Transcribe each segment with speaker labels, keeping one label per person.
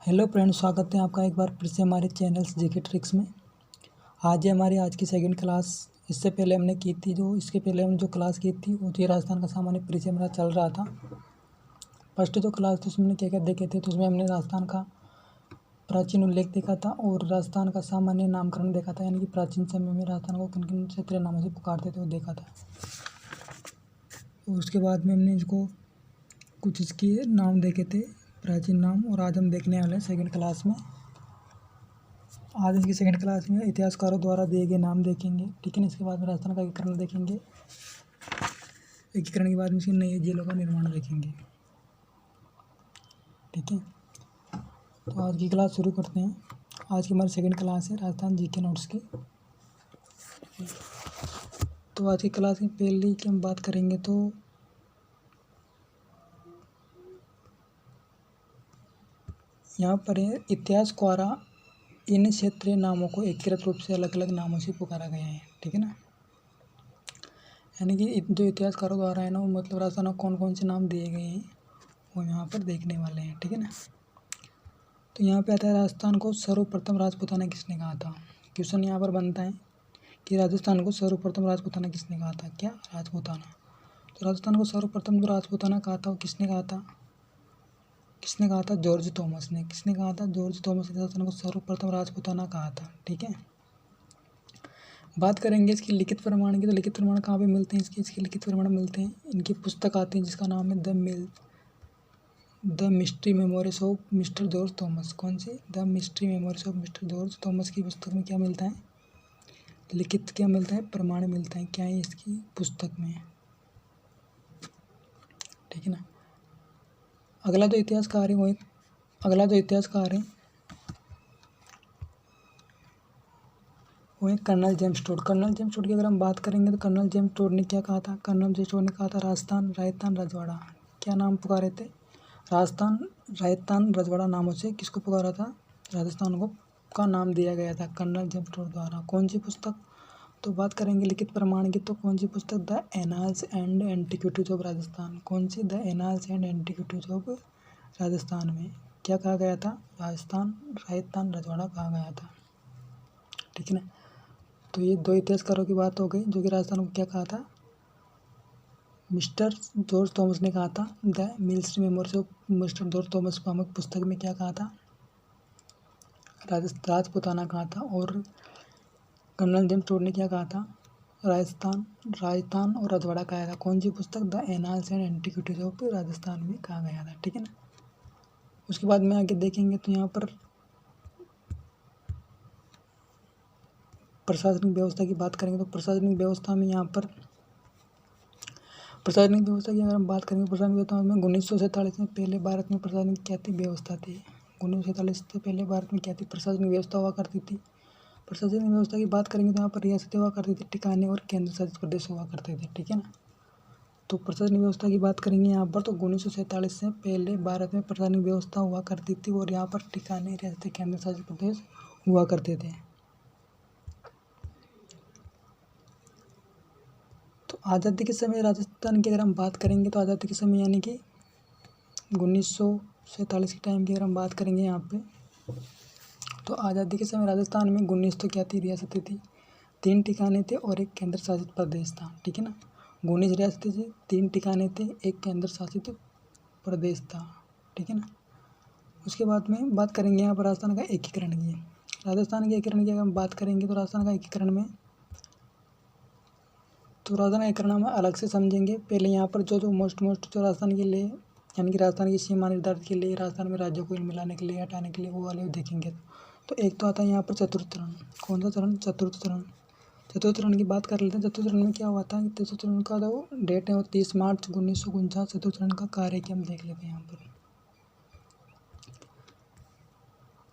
Speaker 1: Hello friends, स्वागत है आपका एक बार फिर से हमारे चैनल जीके ट्रिक्स में। आज है हमारी आज की सेकंड क्लास। इससे पहले हमने की थी इसके पहले हमने जो क्लास की थी वो थी राजस्थान का सामान्य परिचय मेरा चल रहा था। फर्स्ट जो क्लास थी उसमें क्या क्या देखे थे, तो उसमें हमने राजस्थान का प्राचीन उल्लेख देखा था और राजस्थान का सामान्य नामकरण देखा था, यानी कि प्राचीन समय में राजस्थान को किन किन क्षेत्रीय नामों से पुकारते थे वो देखा था। और उसके बाद में हमने इसको कुछ इसके नाम देखे थे, प्राचीन नाम, और आज हम देखने वाले हैं सेकंड क्लास में। आज इसकी सेकंड क्लास में इतिहासकारों द्वारा दिए गए नाम देखेंगे, ठीक है ना। इसके बाद में राजस्थान का एकीकरण देखेंगे। एकीकरण के बाद में इसकी नई जेलों का निर्माण देखेंगे, ठीक है। तो आज की क्लास शुरू करते हैं। आज की हमारी सेकंड क्लास है राजस्थान जीके नोट्स की। तो आज की क्लास की पहली की हम बात करेंगे तो यहाँ पर है इतिहास द्वारा इन क्षेत्रीय नामों को एकीकृत रूप से अलग अलग नामों से पुकारा गया है, ठीक है ना। यानी कि जो इतिहासकारों द्वारा है ना, वो मतलब राजस्थान को कौन कौन से नाम दिए गए हैं वो यहाँ पर देखने वाले हैं, ठीक है ना। तो यहाँ पे आता है राजस्थान को सर्वप्रथम राजपूताना किसने कहा था। क्वेश्चन यहाँ पर बनता है कि राजस्थान को सर्वप्रथम राजपूताना किसने कहा था। क्या? राजपूताना। तो राजस्थान को सर्वप्रथम जो राजपूताना कहा था वो किसने कहा था? किसने कहा था? जॉर्ज थॉमस ने। किसने कहा था? जॉर्ज थॉमस ने राजस्थान को सर्वप्रथम राजपूताना कहा था, ठीक है। बात करेंगे इसकी लिखित प्रमाण की, तो लिखित प्रमाण कहाँ पे मिलते हैं इसके लिखित प्रमाण मिलते हैं, इनकी पुस्तक आती है जिसका नाम है the mystery memories of Mister George Thomas. कौन सी? The mystery memories of Mister George Thomas की पुस्तक में क्या मिलता है? लिखित क्या मिलता है? प्रमाण मिलता है। क्या है इसकी पुस्तक में, ठीक है ना। अगला जो इतिहासकार है वो है colonel James Tod. Colonel James Tod की अगर हम बात करेंगे तो कर्नल जेम्स टोड ने क्या कहा था? कर्नल जेम्स टोड ने कहा था राजस्थान, राजस्थान, रजवाड़ा। क्या नाम पुकारे थे? राजस्थान, राजस्थान, रजवाड़ा नामों से किसको पुकारा था? राजस्थान को का नाम दिया गया था कर्नल जेम्स टोड द्वारा। कौन सी पुस्तक? तो बात करेंगे लिखित प्रमाण की, तो कौन सी पुस्तक? The annals and antiquities of Rajasthan. कौन सी? The annals and antiquities of Rajasthan में क्या कहा गया था? राजस्थान, राजस्थान, रजवाड़ा कहा गया था, ठीक है ना। तो ये दो इतिहासकारों की बात हो गई जो कि राजस्थान को क्या कहा था? मिस्टर जॉर्ज थॉमस ने कहा था। The mystery memories of Mister George Thomas नामक पुस्तक में क्या कहा था? राजपूताना कहा था। और कर्नल जेम्स टोड ने क्या कहा था? राजस्थान, राजस्थान और रजवाड़ा कहा था। कौन सी पुस्तक? The annals and antiquities of Rajasthan में कहा गया था, ठीक है ना। उसके बाद में आगे देखेंगे तो यहाँ पर प्रशासनिक व्यवस्था की बात करेंगे, तो प्रशासनिक व्यवस्था में यहाँ पर प्रशासनिक व्यवस्था की अगर हम बात करेंगे, प्रशासनिक व्यवस्था में 1947 में पहले भारत में प्रशासनिक क्या थी? व्यवस्था थी। 1947 से पहले भारत में क्या थी? प्रशासनिक व्यवस्था हुआ करती थी। प्रशासनिक व्यवस्था की बात करेंगे तो यहाँ पर रियासतें हुआ करती थी, ठिकाने और केंद्र शासित प्रदेश हुआ करते थे, ठीक है ना। तो प्रशासनिक व्यवस्था की बात करेंगे यहाँ पर, तो 1947 से पहले भारत में प्रशासनिक व्यवस्था हुआ करती थी और यहाँ पर ठिकाने, रियासतें, केंद्र शासित प्रदेश हुआ करते थे। तो आज़ादी के समय राजस्थान की अगर हम बात करेंगे तो आज़ादी के समय यानी कि 1947 के टाइम की अगर हम बात करेंगे यहाँ पे, तो आज़ादी के समय राजस्थान में 19 तो क्या थी? रियासतें थी, 3 ठिकाने थे और एक केंद्र शासित प्रदेश था, ठीक है ना। 19 रियासतें थी, 3 ठिकाने थे, एक केंद्र शासित प्रदेश था, ठीक है ना। उसके बाद में बात करेंगे यहाँ पर राजस्थान का एकीकरण की। राजस्थान के एकीकरण की अगर हम बात करेंगे तो राजस्थान का एकीकरण में तो राजस्थान का एकीकरण हम अलग से समझेंगे। पहले यहाँ पर जो मोस्ट जो राजस्थान के लिए यानी कि राजस्थान की सीमा निर्धारित के लिए, राजस्थान में राज्यों को मिलाने के लिए, हटाने के लिए, वो वाले देखेंगे। तो एक तो आता है यहाँ पर चतुर्थ चरण। कौन सा चरण? चतुर्थ चरण। चतुर्थ चरण की बात कर लेते हैं। चतुर्थ चरण में क्या हुआ था? चतुर्थ चरण का जो डेट है वो 30 मार्च 1949। चतुर्थ चरण का कार्य की हम देख लेते हैं यहाँ पर।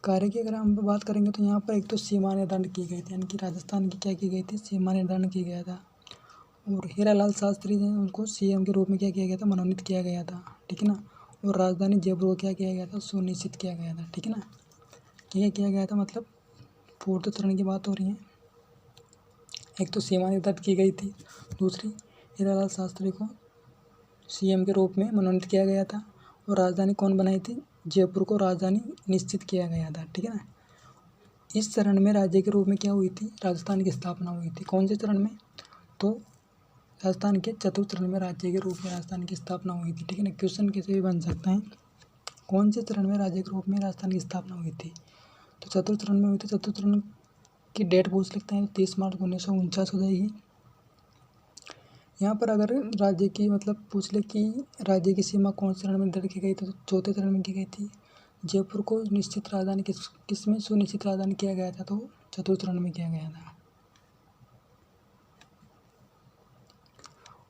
Speaker 1: कार्य की अगर हम बात करेंगे तो यहाँ पर एक तो सीमा निर्धारण की गई थी, यानी कि राजस्थान की क्या की गई थी? सीमा निर्धारण की गया था। और हीरालाल शास्त्री ने उनको सीएम के रूप में क्या किया गया था? मनोनीत किया गया था, ठीक है ना। और राजधानी जयपुर को क्या किया गया था? सुनिश्चित किया गया था, ठीक है ना। क्या किया गया था? मतलब फोर्थ चरण की बात हो रही है। एक तो सीमा निर्धारित की गई थी, दूसरी हीरालाल शास्त्री को सीएम के रूप में मनोनीत किया गया था। और राजधानी कौन बनाई थी? जयपुर को राजधानी निश्चित किया गया था, ठीक है ना। इस चरण में राज्य के रूप में क्या हुई थी, राजस्थान की स्थापना हुई थी। कौन से चरण में, तो राजस्थान के चतुर्थ चरण में राज्य के रूप में राजस्थान की स्थापना हुई थी, ठीक है ना। क्वेश्चन कैसे भी बन सकता है, कौन से चरण में राज्य के रूप में राजस्थान की स्थापना हुई थी, तो चतुर्थ चरण में हुई थी। चतुर्थ चरण की डेट पूछ सकते हैं, 30 मार्च 1949 हो जाएगी। यहाँ पर अगर राज्य की मतलब पूछ ले कि राज्य की सीमा कौन से चरण में निर्धारित की गई, तो चौथे चरण में की गई थी। जयपुर को निश्चित राजधानी किसमें सुनिश्चित राजधानी किया गया था, तो चतुर्थ चरण में किया गया था।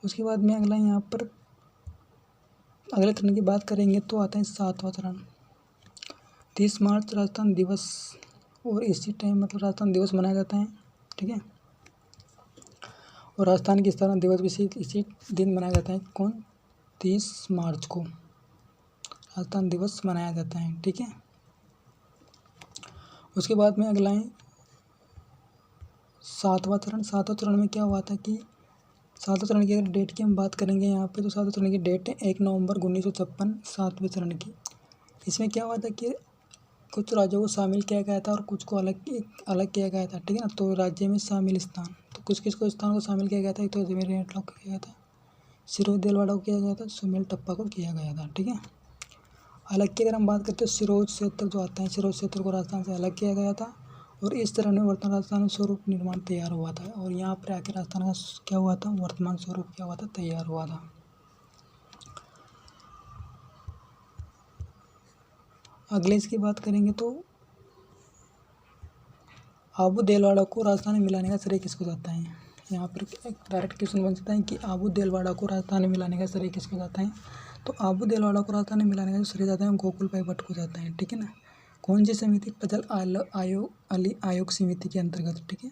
Speaker 1: उसके बाद में अगला यहाँ पर अगले चरण की बात करेंगे तो आता है 7वां चरण। 30 मार्च राजस्थान दिवस, और इसी टाइम मतलब राजस्थान दिवस मनाया जाता है, ठीक है। और राजस्थान की स्थापना दिवस भी इसी दिन मनाया जाता है। कौन, 30 मार्च को राजस्थान दिवस मनाया जाता है, ठीक है। उसके बाद में अगला है 7वां चरण। 7वां चरण में क्या हुआ था कि 7वें चरण की अगर डेट की हम बात करेंगे यहाँ पे, तो 7वें चरण की डेट है 1 नवंबर 1956, 7वें चरण की। इसमें क्या हुआ था कि कुछ राज्यों को शामिल किया गया था और कुछ को अलग किया गया था, ठीक है ना। तो राज्य में शामिल स्थान, तो किस को स्थान को शामिल किया गया था, एक तो अजमेर नेटला को किया गया था, सिरोही देलवाड़ा को किया गया था, सुमेल टप्पा को किया गया था, ठीक है। अलग की अगर हम बात करते हैं, सिरोही क्षेत्र जो आता है, सिरोही क्षेत्र को राजस्थान से अलग किया गया था। और इस तरह में वर्तमान राजस्थान स्वरूप निर्माण तैयार हुआ था, और यहाँ पर आकर राजस्थान का क्या हुआ था, वर्तमान स्वरूप क्या हुआ था, तैयार हुआ था। अगले इसकी बात करेंगे तो आबू देलवाड़ा को राजस्थान में मिलाने का श्रेय किसको जाता है। यहाँ पर एक डायरेक्ट क्वेश्चन बन सकता है कि आबू देलवाड़ा को राजस्थान में मिलाने का श्रेय किसको जाता है, तो आबू देलवाड़ा को राजस्थान में मिलाने का श्रेय जाता है गोकुल भाई भट्ट को जाता है, ठीक है ना। कौन सी समिति, प्रजल आयोग समिति के अंतर्गत, ठीक है।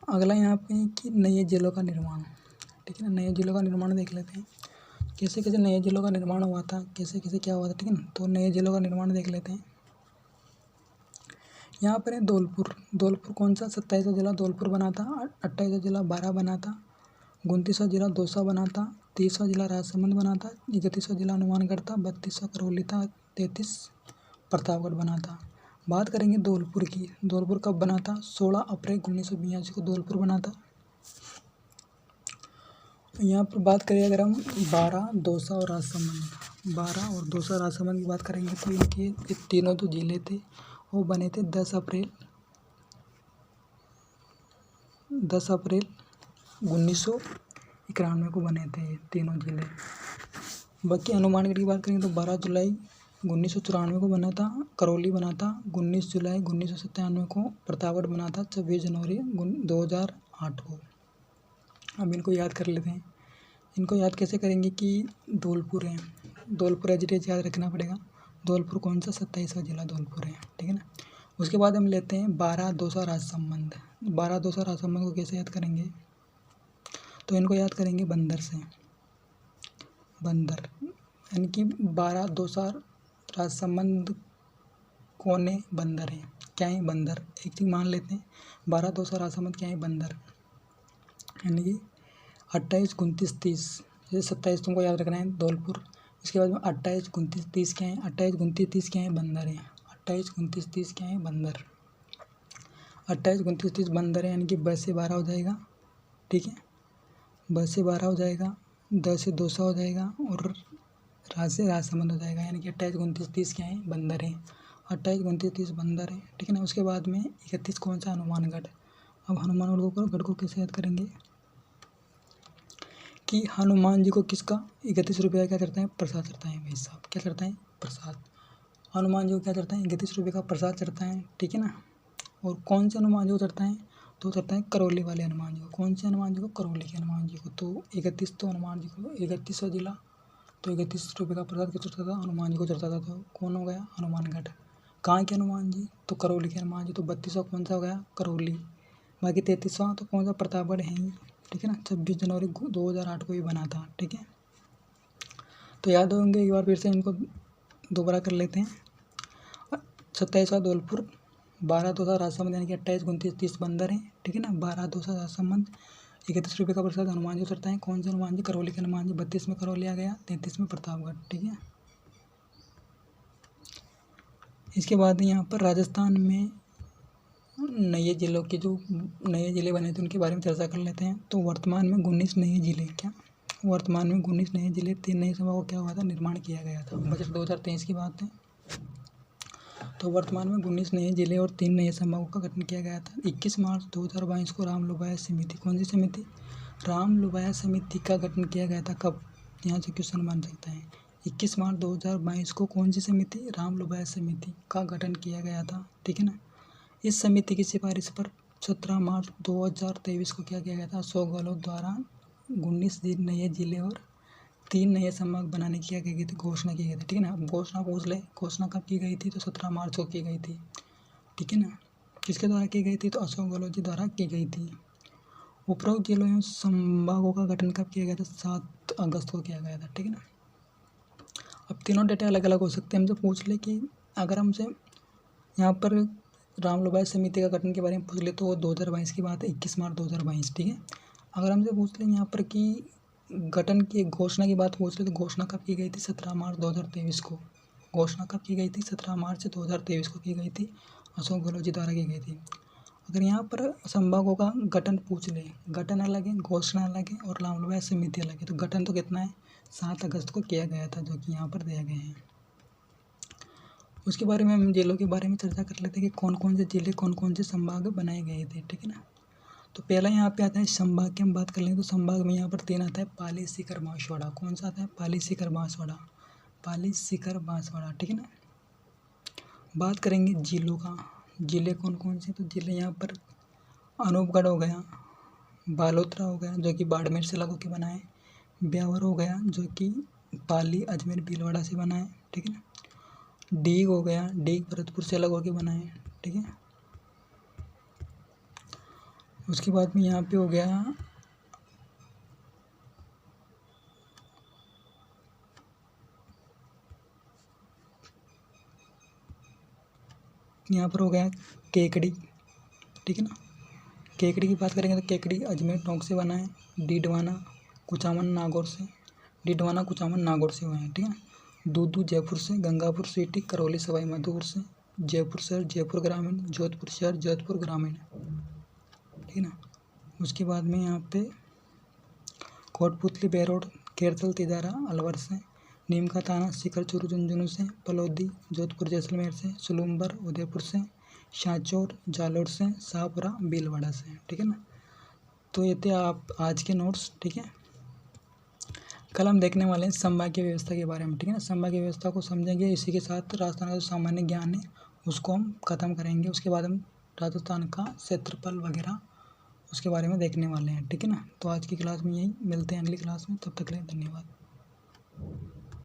Speaker 1: अगला यहाँ पे है कि नए जिलों का निर्माण, ठीक है ना। नए जिलों का निर्माण देख लेते हैं, कैसे कैसे नए जिलों का निर्माण हुआ था, कैसे कैसे क्या हुआ था, ठीक है ना। तो नए जिलों का निर्माण देख लेते हैं। यहाँ पर है धौलपुर। धौलपुर कौन सा, 27वां जिला धौलपुर बना था, 28वां जिला बारा बना था, 29वां जिला दौसा बना था, 30वां जिला राजसमंद बना था, 31वां जिला हनुमानगढ़ था, 32वां करौली था, 33 प्रतापगढ़ बना था। बात करेंगे धौलपुर की। धौलपुर कब बना था, 16 अप्रैल 1982 को धौलपुर बना था। यहाँ पर बात करें अगर हम बारा, दौसा और राजसमंद, बारा और दौसा राजसमंद की बात करेंगे तो इनके ये तीनों जो जिले थे वो बने थे 10 अप्रैल 1991 को बने थे ये तीनों जिले। बाकी हनुमानगढ़ की बात करेंगे तो 12 जुलाई 1994 को बना था, करौली बना था 19 जुलाई 1997 को, प्रतापगढ़ बना था 26 जनवरी 2008 को। अब इनको याद कर लेते हैं। इनको याद कैसे करेंगे कि धौलपुर है, धौलपुर एजिटेज याद रखना पड़ेगा। धौलपुर कौन सा, 27वां जिला धौलपुर है, ठीक है ना। उसके बाद हम लेते हैं 12 दौसा राजसमंद। 12 दौसा राजसमंद को कैसे याद करेंगे, तो इनको याद करेंगे बंदर से, बंदर, यानी कि 12 दौसा राजसमंद कौन है, बंदर है। क्या है, बंदर। एक चीज मान लेते हैं, 12 दौसा राजसमंद क्या है, बंदर, यानी कि 28 29 30, जैसे 27 तुमको याद रखना है धौलपुर। इसके बाद में 28 29 30 क्या है, 28 29 30 क्या है, बंदर है। 28 29 30 क्या है, बंदर। 28 29 30 बंदर है, यानी कि 10 से 12 हो जाएगा, ठीक है। 10 से 12 हो जाएगा, 10 से दौसा हो जाएगा, और राज से राजसमंद हो जाएगा, यानी कि 28 29 30 क्या है, बंदर है। 28 29 30 बंदर है, ठीक है ना। उसके बाद में 31 कौन सा, हनुमानगढ़। अब हनुमानगढ़ को कैसे याद करेंगे कि हनुमान जी को किसका 31 रुपये क्या करता है, प्रसाद चढ़ता है। भाई साहब क्या चढ़ता है, प्रसाद। हनुमान जी को क्या चढ़ता है, 31 रुपये का प्रसाद चढ़ता है, ठीक है ना। और कौन से हनुमान जी को चढ़ता है, तो चढ़ता है करौली वाले हनुमान जी को। कौन से हनुमान जी को, करौली के हनुमान जी को। तो 31 तो हनुमान जी को, 31वां जिला, तो 31 रुपये का प्रसाद किस चढ़ता था, हनुमान जी को चढ़ता था। तो कौन हो गया, हनुमानगढ़। कहाँ के हनुमान जी, तो करौली के हनुमान जी। तो 32वां कौन सा हो गया, करौली। बाकी 33वां तो कौन सा, प्रतापगढ़ है ही, ठीक है ना। 26 जनवरी 2008 को ही बना था, ठीक है। तो याद होंगे, एक बार फिर से इनको दोबारा कर लेते हैं। 27वां धौलपुर, 12 दौसा राजसमंद, यानी कि 28 29 30 बंदर हैं, ठीक है ना। 12 दौसा राजसमंद, ₹31 का प्रसाद हनुमान जी उतरता है। कौन से हनुमान जी? करौली के हनुमान जी। 32 में करौली आ गया, 33 में प्रतापगढ़। ठीक है। इसके बाद यहाँ पर राजस्थान में नए जिलों के जो नए ज़िले बने थे उनके बारे में चर्चा कर लेते हैं। तो वर्तमान में 19 नए ज़िले वर्तमान में 19 नए ज़िले 3 नए संभागों का क्या हुआ था? निर्माण किया गया था। बजट 2023 की बात है। तो वर्तमान में 19 नए ज़िले और 3 नए संभागों का गठन किया गया था। 21 मार्च 2022 को राम लुभाया समिति, कौन सी समिति? राम लुभाया समिति का गठन किया गया था। कब? यहाँ से क्वेश्चन बन सकता है। 21 मार्च 2022 को कौन सी समिति? राम लुभाया समिति का गठन किया गया था। ठीक है ना। इस समिति की सिफारिश पर 17 मार्च 2023 को क्या किया गया था? अशोक गहलोत द्वारा 19 नए जिले और 3 नए संभाग बनाने की क्या की गई थी? घोषणा की गई थी। ठीक है ना। अब घोषणा पूछ ले, घोषणा कब की गई थी? तो 17 मार्च को की गई थी। ठीक है ना। किसके द्वारा की गई थी? तो अशोक गहलोत जी द्वारा की गई थी। उपरोक्त जिलों एवं संभागों का गठन कब किया गया था? 7 अगस्त को किया गया था। ठीक है ना। अब तीनों डेटा अलग अलग हो सकते हैं। हमसे पूछ ले कि अगर हमसे यहाँ पर राम लुभाया समिति का गठन के बारे में पूछ ले तो वो 2022 की बात है, 21 मार्च 2022। ठीक है। अगर हमसे पूछ लें यहाँ पर कि गठन की घोषणा की बात पूछ ले तो घोषणा कब की गई थी? 17 मार्च 2023 को। घोषणा कब की गई थी? 17 मार्च 2023 को की गई थी। अशोक गहलोत जी द्वारा की गई थी। अगर यहाँ पर संभागों का गठन पूछ ले, गठन अलग है, घोषणा अलग है और राम लुभाया समिति अलग है। तो गठन तो कितना है? 7 अगस्त को किया गया था, जो कि यहाँ पर दिया गया है। उसके बारे में हम जिलों के बारे में चर्चा कर लेते हैं कि कौन कौन से जिले, कौन कौन से संभाग बनाए गए थे। ठीक है ना। तो पहला यहाँ पे आता है संभाग की हम बात कर लेंगे। तो संभाग में यहाँ पर 3 आता है, पाली, सीकर, बांसवाड़ा। कौन सा आता है? पाली, सीकर, बांसवाड़ा। पाली, सीकर, बांसवाड़ा। ठीक है ना। बात करेंगे जिलों का, जिले कौन कौन से? तो जिले यहाँ पर अनूपगढ़ हो गया, बालोतरा हो गया जो कि बाड़मेर से लगो के बना है, ब्यावर हो गया जो कि पाली, अजमेर, भीलवाड़ा से बना है। ठीक है ना। डीग हो गया, डीग भरतपुर से अलग होकर बना है। ठीक है। उसके बाद में यहाँ पे हो गया यहाँ पर हो गया केकड़ी। ठीक है ना। केकड़ी की बात करेंगे तो केकड़ी अजमेर टोंक से बना है। डीडवाना कुचामन नागौर से, डीडवाना कुचामन नागौर से हुए हैं। ठीक है। दूदू जयपुर से, गंगापुर सिटी, करौली सवाई माधोपुर से, जयपुर शहर जयपुर ग्रामीण, जोधपुर शहर जोधपुर ग्रामीण। ठीक है ना। उसके बाद में यहाँ पे कोटपुतली, बेरोड, केरतल, तिदारा, अलवर से, नीम का ताना, शिखर चूरू झुंझुनू से, पलौदी, जोधपुर जैसलमेर से, सुलूम्बर उदयपुर से, शाहचोर जालोर से, शाहपुरा भीलवाड़ा से। ठीक है ना। तो ये थे आप आज के नोट्स। ठीक है। कल हम देखने वाले हैं संभागीय व्यवस्था के बारे में। ठीक है ना। संभागीय व्यवस्था को समझेंगे, इसी के साथ राजस्थान का जो सामान्य ज्ञान है उसको हम खत्म करेंगे। उसके बाद हम राजस्थान का क्षेत्रफल वगैरह उसके बारे में देखने वाले हैं। ठीक है ना। तो आज की क्लास में यही, मिलते हैं अगली क्लास में, तब तक के लिए धन्यवाद।